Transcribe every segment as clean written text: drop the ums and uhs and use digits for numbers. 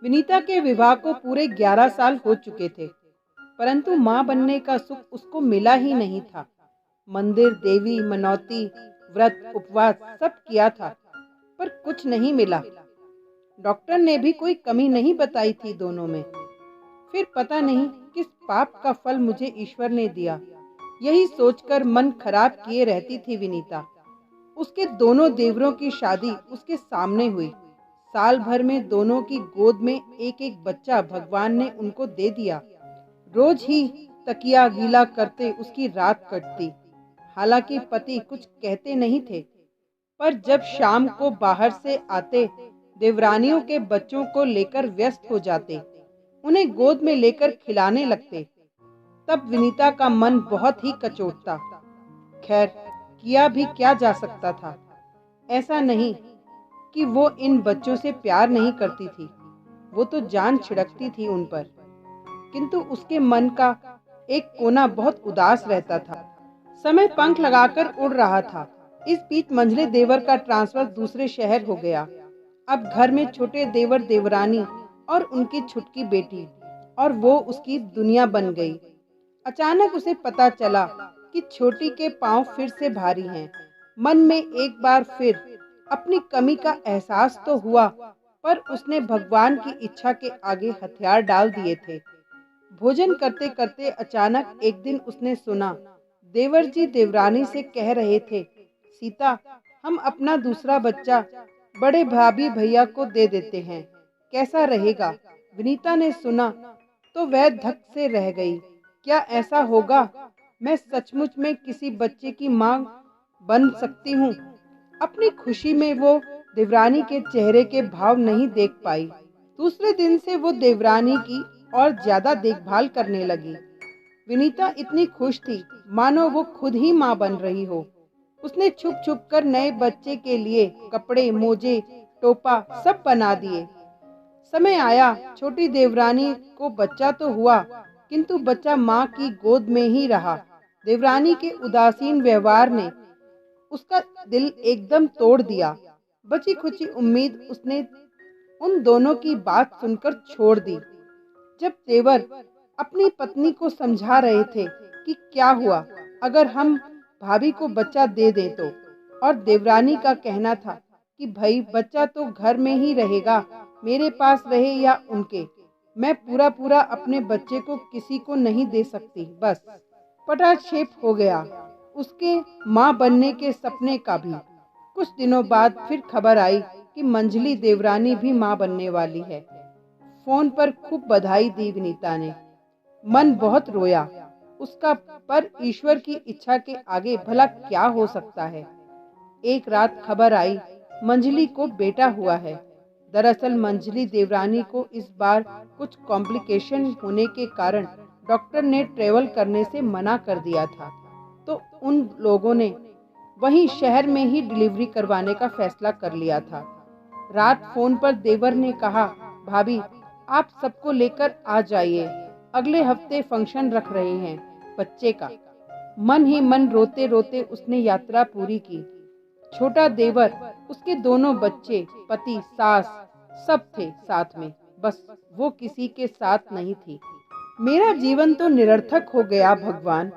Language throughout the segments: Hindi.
विनीता के विवाह को पूरे 11 साल हो चुके थे, परंतु मां बनने का सुख उसको मिला ही नहीं था। मंदिर, देवी, मनौती, व्रत, उपवास सब किया था, पर कुछ नहीं मिला। डॉक्टर ने भी कोई कमी नहीं बताई थी दोनों में। फिर पता नहीं किस पाप का फल मुझे ईश्वर ने दिया, यही सोचकर मन खराब किए रहती थी विनीता। उसके दोनों देवरों की शादी उसके सामने हुई। साल भर में दोनों की गोद में एक एक बच्चा भगवान ने उनको दे दिया। रोज ही तकिया गीला करते उसकी रात कटती। हालांकि पति कुछ कहते नहीं थे, पर जब शाम को बाहर से आते, देवरानियों के बच्चों को लेकर व्यस्त हो जाते, उन्हें गोद में लेकर खिलाने लगते, तब विनीता का मन बहुत ही कचोटता। खैर, किया भी क्या जा सकता था। ऐसा नहीं कि वो इन बच्चों से प्यार नहीं करती थी, वो तो जान छिड़कती थी उन पर, किंतु उसके मन का एक कोना बहुत उदास रहता था। समय पंख लगाकर उड़ रहा था। इस बीच मंझले देवर का ट्रांसफर दूसरे शहर हो गया। अब घर में छोटे देवर देवरानी और उनकी छुटकी बेटी, और वो उसकी दुनिया बन गई। अचानक उसे पता चला कि छोटी के पांव फिर से भारी हैं। मन में एक बार फिर अपनी कमी का एहसास तो हुआ, पर उसने भगवान की इच्छा के आगे हथियार डाल दिए थे। भोजन करते करते अचानक एक दिन उसने सुना, देवर जी देवरानी से कह रहे थे, सीता, हम अपना दूसरा बच्चा बड़े भाभी भैया को दे देते हैं, कैसा रहेगा? विनीता ने सुना तो वह धक से रह गई। क्या ऐसा होगा? मैं सचमुच में किसी बच्चे की मां बन सकती हूँ? अपनी खुशी में वो देवरानी के चेहरे के भाव नहीं देख पाई। दूसरे दिन से वो देवरानी की और ज्यादा देखभाल करने लगी। विनीता इतनी खुश थी मानो वो खुद ही मां बन रही हो। उसने छुप छुप कर नए बच्चे के लिए कपड़े, मोजे, टोपा सब बना दिए। समय आया, छोटी देवरानी को बच्चा तो हुआ, किंतु बच्चा मां की गोद में ही रहा। देवरानी के उदासीन व्यवहार ने उसका दिल एकदम तोड़ दिया। बची खुची उम्मीद उसने उन दोनों की बात सुनकर छोड़ दी। जब देवर अपनी पत्नी को समझा रहे थे कि क्या हुआ अगर हम भाभी को बच्चा दे दें तो, और देवरानी का कहना था कि भाई बच्चा तो घर में ही रहेगा, मेरे पास रहे या उनके, मैं पूरा पूरा अपने बच्चे को किसी को नहीं दे सकती। बस पटाक्षेप हो गया उसके मां बनने के सपने का भी। कुछ दिनों बाद फिर खबर आई कि मंजली देवरानी भी मां बनने वाली है। फोन पर खूब बधाई दी विनीता ने। मन बहुत रोया उसका, पर ईश्वर की इच्छा के आगे भला क्या हो सकता है। एक रात खबर आई, मंजली को बेटा हुआ है। दरअसल मंजली देवरानी को इस बार कुछ कॉम्प्लिकेशन होने के कारण डॉक्टर ने ट्रेवल करने से मना कर दिया था, तो उन लोगों ने वहीं शहर में ही डिलीवरी करवाने का फैसला कर लिया था। रात फोन पर देवर ने कहा, भाभी आप सबको लेकर आ जाइए, अगले हफ्ते फंक्शन रख रहे हैं बच्चे का। मन ही मन रोते रोते उसने यात्रा पूरी की। छोटा देवर, उसके दोनों बच्चे, पति, सास सब थे साथ में, बस वो किसी के साथ नहीं थी। मेरा जीवन तो निरर्थक हो गया भगवान,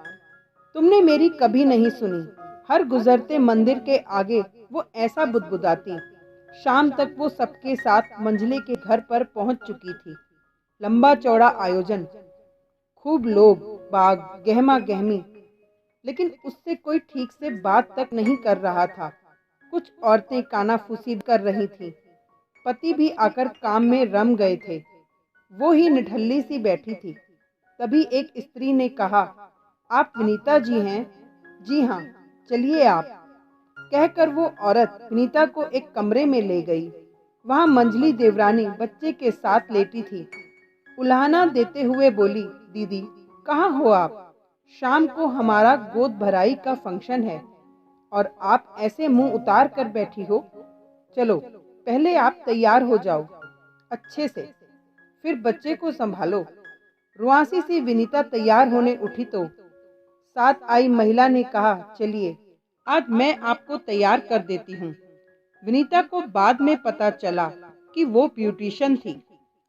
तुमने मेरी कभी नहीं सुनी। हर गुजरते मंदिर के आगे वो ऐसा बुदबुदाती। शाम तक वो सबके साथ मंझले के घर पर पहुंच चुकी थी। लंबा चौड़ा आयोजन, खूब लोग बाग, गहमा गहमी, लेकिन उससे कोई ठीक से बात तक नहीं कर रहा था। कुछ औरतें कानाफूसी कर रही थीं। पति भी आकर काम में रम गए थे। वो ही निठल्ली सी बैठी थी। तभी एक स्त्री ने कहा, आप विनीता जी हैं? जी हाँ, चलिए आप। कहकर वो औरत विनीता को एक कमरे में ले गई। वहाँ मंजली देवरानी बच्चे के साथ लेटी थी। उल्हाना देते हुए बोली, दीदी कहाँ हो आप? शाम को हमारा गोद भराई का फंक्शन है और आप ऐसे मुंह उतार कर बैठी हो। चलो पहले आप तैयार हो जाओ अच्छे से, फिर बच्चे को संभालो। रुआसी सी विनीता तैयार होने उठी तो साथ आई महिला ने कहा, चलिए आज मैं आपको तैयार कर देती हूँ। विनीता को बाद में पता चला कि वो ब्यूटिशियन थी।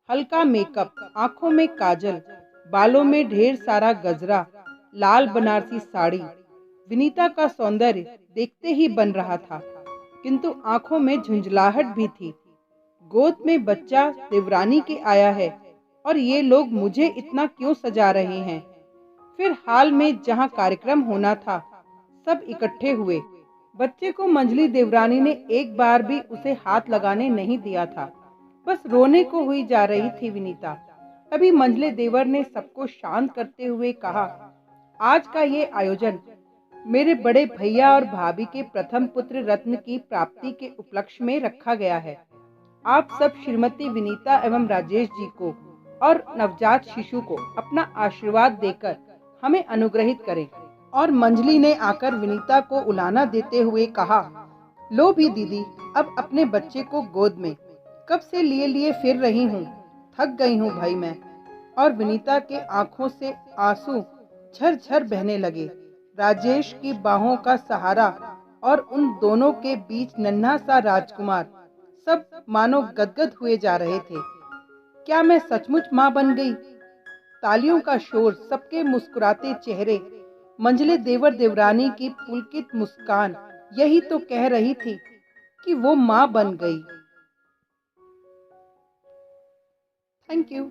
हल्का मेकअप, आंखों में काजल, बालों में ढेर सारा गजरा, लाल बनारसी साड़ी। विनीता का सौंदर्य देखते ही बन रहा था, किंतु आंखों में झुंझलाहट भी थी। गोद में बच्चा देवरानी के आया है और ये लोग मुझे इतना क्यों सजा रहे हैं। फिर हाल में जहां कार्यक्रम होना था, सब इकट्ठे हुए। बच्चे को मंजली देवरानी ने एक बार भी उसे हाथ लगाने नहीं दिया था। बस रोने को हुई जा रही थी विनीता। तभी मंजले देवर ने सबको शांत करते हुए कहा, आज का ये आयोजन मेरे बड़े भैया और भाभी के प्रथम पुत्र रत्न की प्राप्ति के उपलक्ष्य में रखा गया है। आप सब श्रीमती विनीता एवं राजेश जी को और नवजात शिशु को अपना आशीर्वाद देकर हमें अनुग्रहित करें। और मंजली ने आकर विनीता को उलाना देते हुए कहा, लो भी दीदी, अब अपने बच्चे को गोद में। कब से लिए लिए फिर रही हूँ, थक गई हूँ भाई मैं। और विनीता के आंखों से आंसू झरझर बहने लगे। राजेश की बाहों का सहारा और उन दोनों के बीच नन्हा सा राजकुमार, सब मानो गदगद हुए जा रहे थे। क्या मैं सचमुच मां बन गई? तालियों का शोर, सबके मुस्कुराते चेहरे, मंजले देवर देवरानी की पुलकित मुस्कान, यही तो कह रही थी कि वो मां बन गई। Thank you.